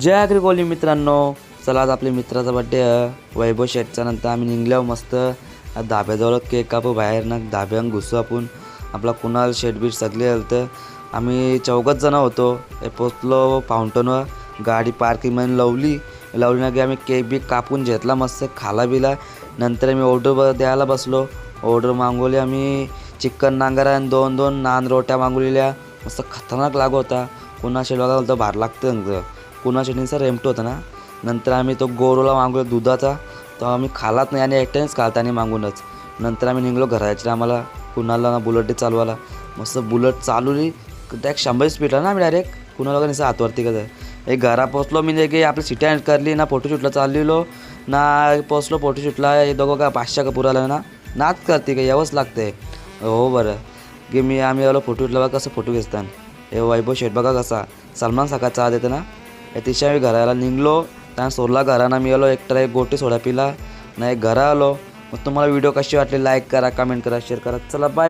जय आगरी कोली मित्रांनो, चला आज आपल्या मित्राचा बड्डे आहे वैभव शेटचा. नंतर आम्ही निघलो मस्त धाब्याजवळ केक कापू, बाहेर ना धाब्यान घुसू आपण. आपला कुणाल शेटबीट सगळे आलं तर आम्ही 4 जण होतो. पोचलो फाउंटनवर, गाडी पार्किंगमध्ये लावली ना की आम्ही केक बी कापून घेतला, मस्त खाला बिला. नंतर आम्ही ऑर्डर द्यायला बसलो. ऑर्डर मागवली आम्ही चिकन नांगरा आणि 2 नान रोट्या मागवलेल्या. मस्त खतरनाक लागत होता. कुणाल शेट बघा तर भार लागतं. कुणाल शेटनीचा रेमटो होता ना. नंतर आम्ही तो गोरोला मागवला दुधाचा, तो आम्ही खालाच नाही आणि एकट्यानेच खालता आणि मागूनच. नंतर आम्ही निघलो घराच्या आम्हाला कुणाला ना बुलेट चालवायला. मस्त बुलेट चालवली डायरेक्ट 100 स्पीडला ना. आम्ही डायरेक्ट कुणाला का निसा हातवरती कसं एक घरा पोचलो. मी की आपली सिटी हँड करली ना, फोटोशूटला चाललेलो ना, पोचलो फोटोशूटला. हे दोघं का 500 का पुराला ना नाच करते का यावंच लागते. हो बरं की आम्ही आलो फोटोशूटला. बघा कसं फोटो घेतात. हे वैभव शेट बघा कसा सलमान सारखा चहा देतं ना. तिच्या मी घराला निघलो, त्या सोडला घराना. मी आलो एकटा एक गोटी सोडा पिला ना, एक घरा आलो. मग तुम्हाला व्हिडिओ कशी वाटली लाईक करा, कमेंट करा, शेअर करा. चला बाय.